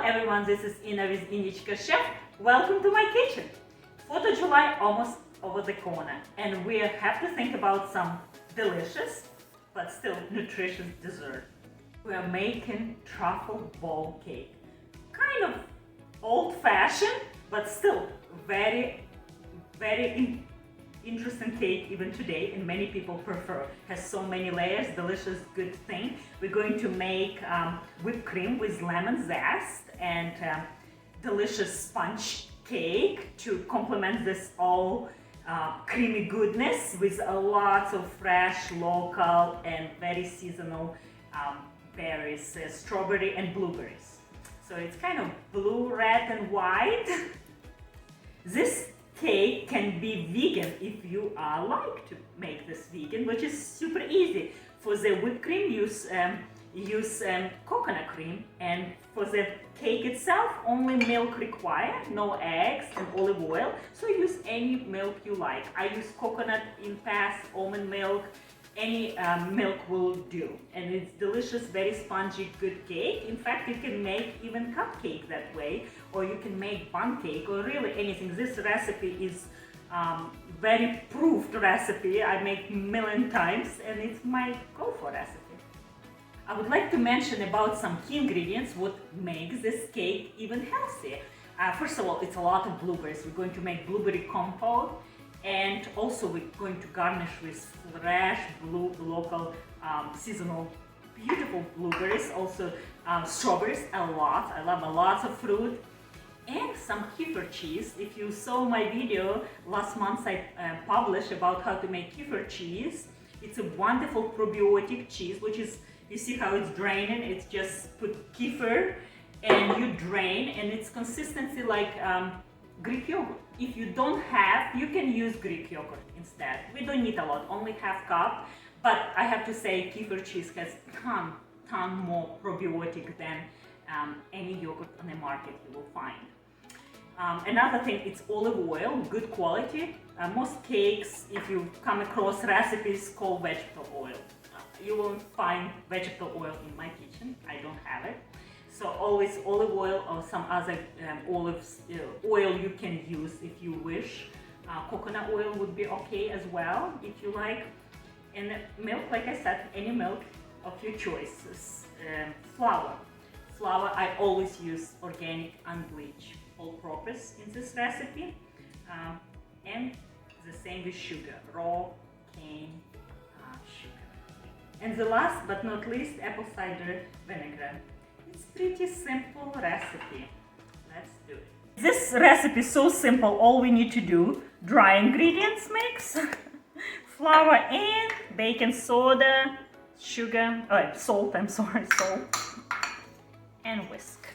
everyone, this is Inna with Innichka Chef. Welcome to my kitchen. 4th of July almost over the corner and we have to think about some delicious but still nutritious dessert. We are making truffle bowl cake. Kind of old-fashioned but still very interesting cake even today, and many people prefer. Has so many layers, delicious, good thing. We're going to make whipped cream with lemon zest and delicious sponge cake to complement this all creamy goodness with a lot of fresh, local and very seasonal berries, strawberry and blueberries. So it's kind of blue, red and white. This cake can be vegan if you like to make this vegan, which is super easy. For the whipped cream, use coconut cream, and for the cake itself, only milk required, no eggs and olive oil. So use any milk you like. I use coconut in past, almond milk, any milk will do. And it's delicious, very spongy, good cake. In fact, you can make even cupcake that way, or you can make bun cake, or really anything. This recipe is very proved recipe. I make million times, and it's my go-for recipe. I would like to mention about some key ingredients what makes this cake even healthier. First of all, it's a lot of blueberries. We're going to make blueberry compote. And also we're going to garnish with fresh, blue, local, seasonal, beautiful blueberries. Also strawberries, a lot. I love a lot of fruit. And some kefir cheese. If you saw my video last month, I published about how to make kefir cheese. It's a wonderful probiotic cheese, which is, you see how it's draining? It's just put kefir and you drain, and it's consistency like Greek yogurt. If you don't have, you can use Greek yogurt instead. We don't need a lot, only half cup. But I have to say, kefir cheese has ton more probiotic than any yogurt on the market you will find. Another thing, it's olive oil, good quality. Most cakes, if you come across recipes, call vegetable oil. You won't find vegetable oil in my kitchen. I don't have it. So always olive oil or some other oil you can use if you wish. Coconut oil would be okay as well if you like. And milk, like I said, any milk of your choices. Flour. Flour, I always use organic, unbleached, all-purpose in this recipe. And the same with sugar, raw cane sugar. And the last but not least, apple cider vinegar. It's pretty simple recipe. Let's do it. This recipe is so simple. All we need to do, dry ingredients mix, flour in, baking soda, sugar, salt, salt, and whisk.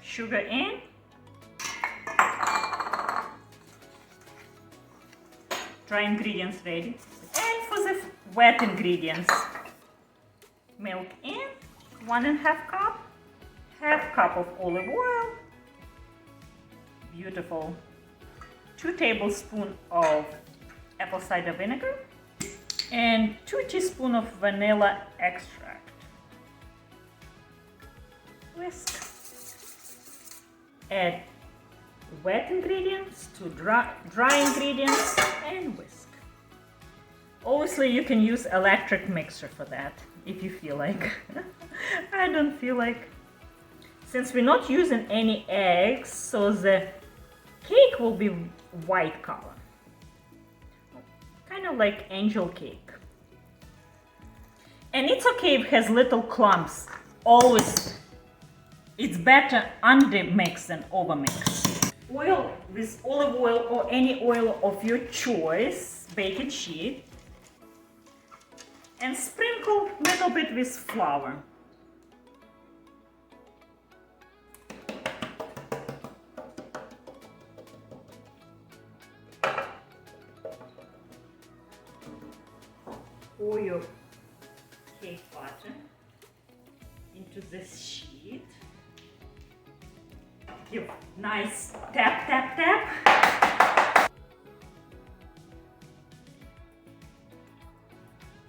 Sugar in, dry ingredients ready. And for the wet ingredients, milk in, 1.5 cup, half cup of olive oil, beautiful, 2 tablespoons of apple cider vinegar, and 2 teaspoons of vanilla extract. Whisk. Add wet ingredients to dry ingredients and whisk. Obviously, you can use electric mixer for that if you feel like. I don't feel like. Since we're not using any eggs, so the cake will be white color. Kind of like angel cake. And it's okay if it has little clumps. Always, it's better under mix than over mix. Oil with olive oil or any oil of your choice, baking sheet. And sprinkle a little bit with flour. Pour your cake batter into this sheet. Give nice tap, tap, tap.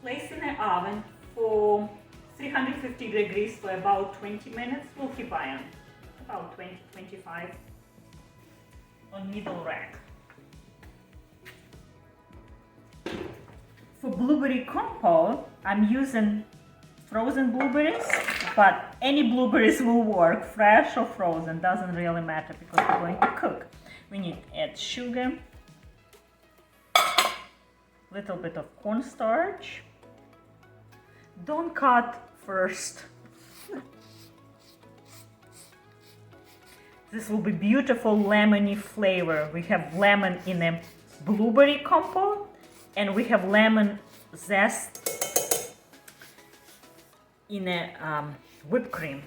Place in the oven for 350 degrees for about 20 minutes. We'll keep eye on. about 20-25 on middle rack. For blueberry compote, I'm using frozen blueberries, but any blueberries will work, fresh or frozen, doesn't really matter because we're going to cook. We need to add sugar, little bit of cornstarch. Don't cut first. This will be beautiful lemony flavor. We have lemon in a blueberry compote and we have lemon zest in a whipped cream.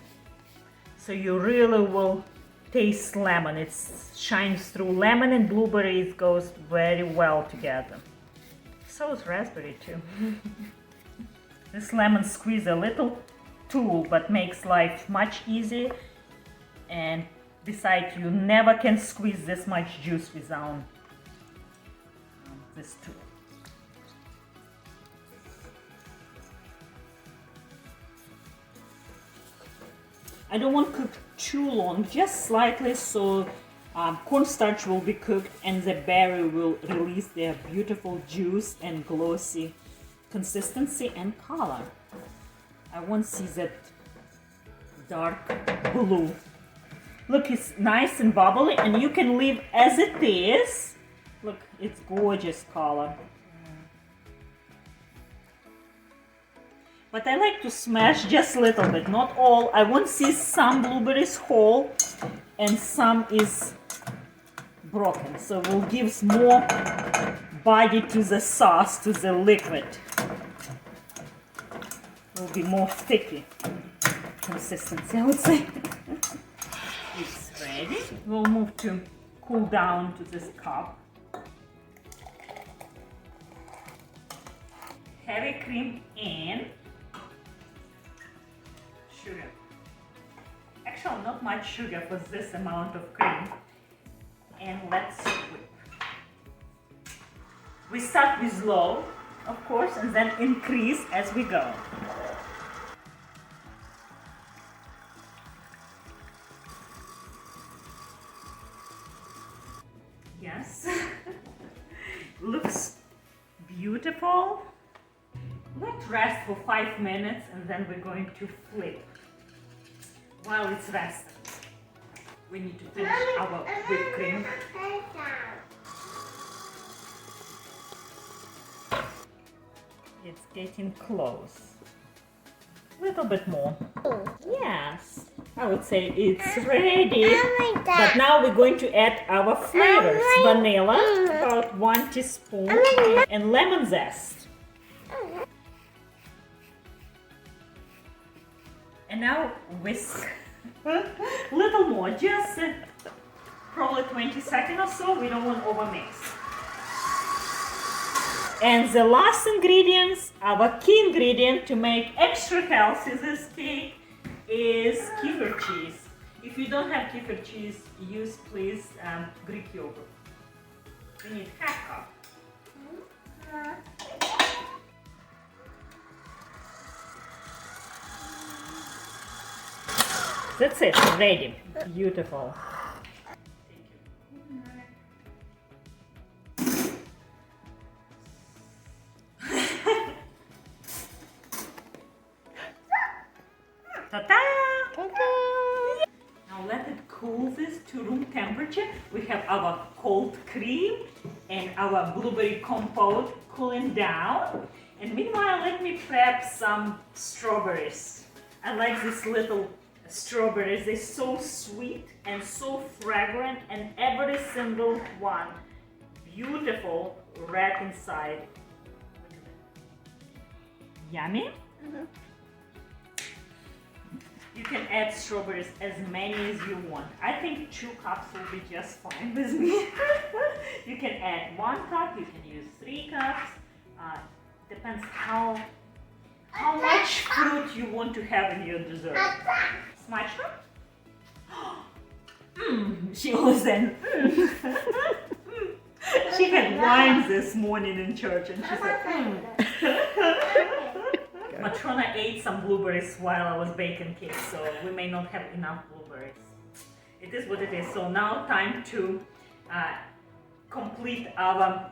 So you really will taste lemon. It shines through. Lemon and blueberries goes very well together. So is raspberry too. This lemon squeeze a little tool but makes life much easier, and besides you never can squeeze this much juice without this tool. I don't want to cook too long, just slightly, so cornstarch will be cooked and the berry will release their beautiful juice and glossy consistency and color. I won't see that dark blue. Look, it's nice and bubbly and you can leave as it is. Look, it's gorgeous color. But I like to smash just a little bit, not all. I want to see some blueberries whole and some is broken. So it will give more body to the sauce, to the liquid. It will be more thicky consistency, I would say. It's ready. We'll move to cool down to this cup. Heavy cream in. Sugar. Actually, not much sugar for this amount of cream. And let's whip. We start with low, of course, and then increase as we go. Yes. Looks beautiful. Let rest for 5 minutes and then we're going to flip. While it's resting, we need to finish our whipped cream. It's getting close. A little bit more. Yes, I would say it's ready. But now we're going to add our flavors. Vanilla, about 1 teaspoon, and lemon zest. And now whisk. Little more, just probably 20 seconds or so. We don't want to overmix. And the last ingredients, our key ingredient to make extra healthy this cake is kefir cheese. If you don't have kefir cheese, use please Greek yogurt. We need half cup. That's it, ready. Beautiful. Ta-da! Now let it cool this to room temperature. We have our cold cream and our blueberry compote cooling down. And meanwhile, let me prep some strawberries. I like these little strawberries. They're so sweet and so fragrant, and every single one beautiful red inside. Yummy? Mm-hmm. You can add strawberries as many as you want. I think 2 cups will be just fine with me. You can add 1 cup, you can use 3 cups. Depends how much fruit you want to have in your dessert. Smash her? She was in. She had wine this morning in church and she said, Matrona ate some blueberries while I was baking cake, so we may not have enough blueberries. it is what it is. So now time to complete our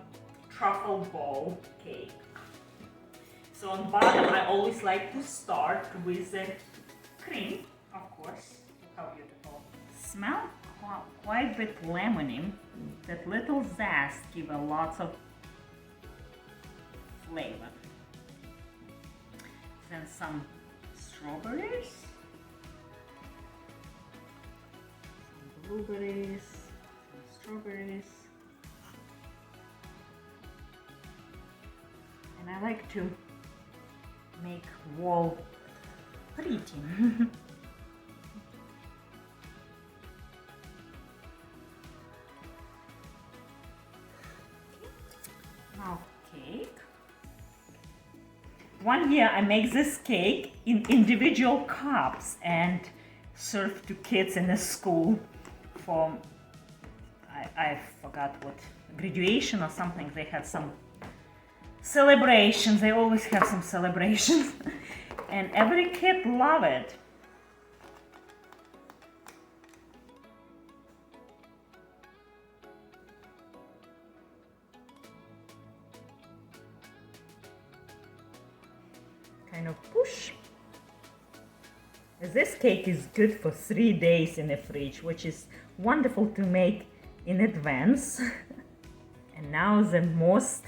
truffle bowl cake. So on bottom, I always like to start with the cream, of course. Look how beautiful. Smell quite a bit lemony. That little zest gives a lots of flavor. Then some strawberries, some blueberries, some strawberries. And I like to make wall pretty. Now cake. One year I make this cake in individual cups and serve to kids in the school for, I forgot what, graduation or something. They had some celebrations. They always have some celebrations. And every kid love it. Kind of push. This cake is good for 3 days in the fridge, which is wonderful to make in advance. And now the most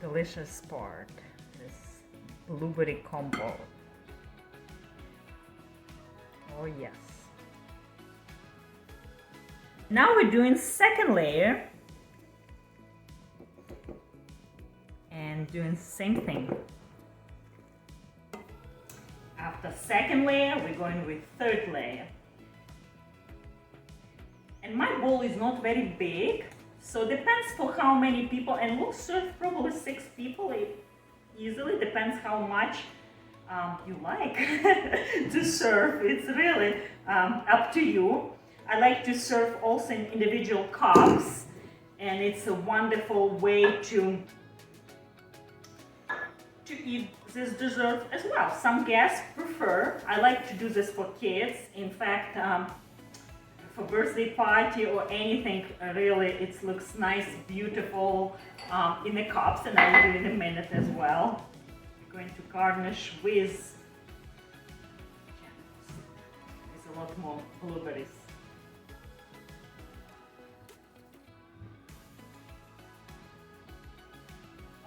delicious part, this blueberry compote. Oh yes. Now we're doing second layer and doing the same thing. After second layer, we're going with third layer. And my bowl is not very big, so depends for how many people, and we'll serve probably 6 people. It easily depends how much you like to serve. It's really up to you. I like to serve also in individual cups, and it's a wonderful way to eat this dessert as well. Some guests prefer. I like to do this for kids. In fact, for birthday party or anything, really it looks nice, beautiful in the cups, and I will do in a minute as well. I'm going to garnish with a lot more blueberries.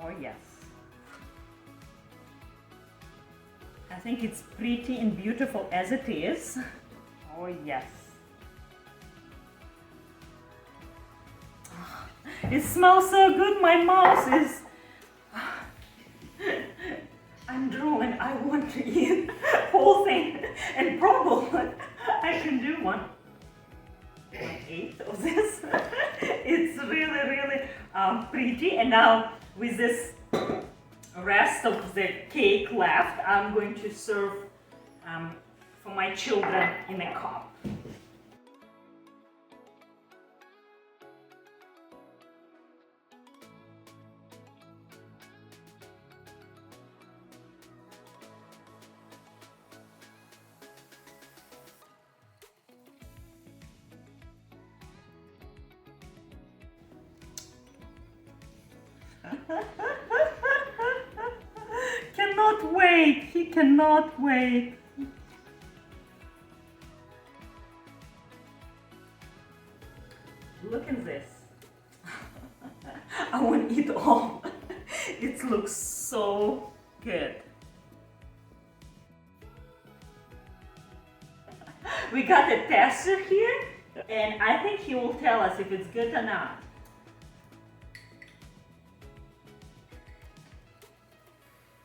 Oh yes. I think it's pretty and beautiful as it is. Oh yes. It smells so good, my mouth is... I'm drooling, I want to eat the whole thing, and probably I can do 1/8 of this. It's really, really pretty. And now with this rest of the cake left, I'm going to serve for my children in a cup. Cannot wait, he cannot wait. Look at this. I want to eat all. It looks so good. We got a tester here, and I think he will tell us if it's good or not.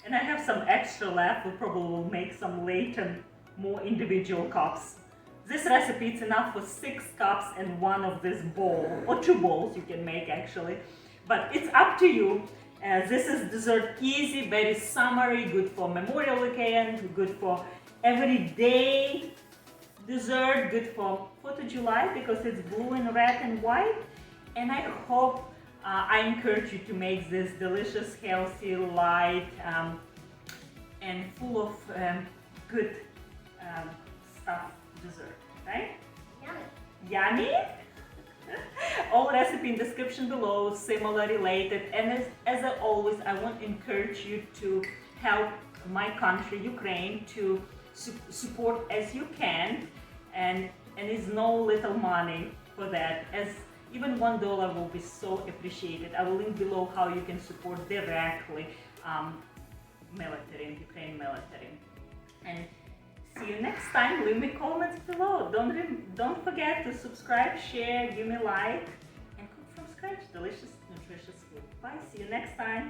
And I have some extra left. We probably will make some later, more individual cups. This recipe is enough for 6 cups and 1 of this bowl, or 2 bowls you can make actually. But it's up to you. This is dessert easy, very summery, good for Memorial Weekend, good for everyday dessert, good for 4th of July because it's blue and red and white. And I hope I encourage you to make this delicious, healthy, light, and full of good stuff dessert. right? Yummy. Yummy? All recipe in description below, similar, related, and as always, I want to encourage you to help my country, Ukraine, to support as you can, and it's no little money for that, as even $1 will be so appreciated. I will link below how you can support directly military, Ukraine military. And see you next time. Leave me comments below. Don't forget to subscribe, share, give me a like, and cook from scratch delicious, nutritious food. Bye. See you next time.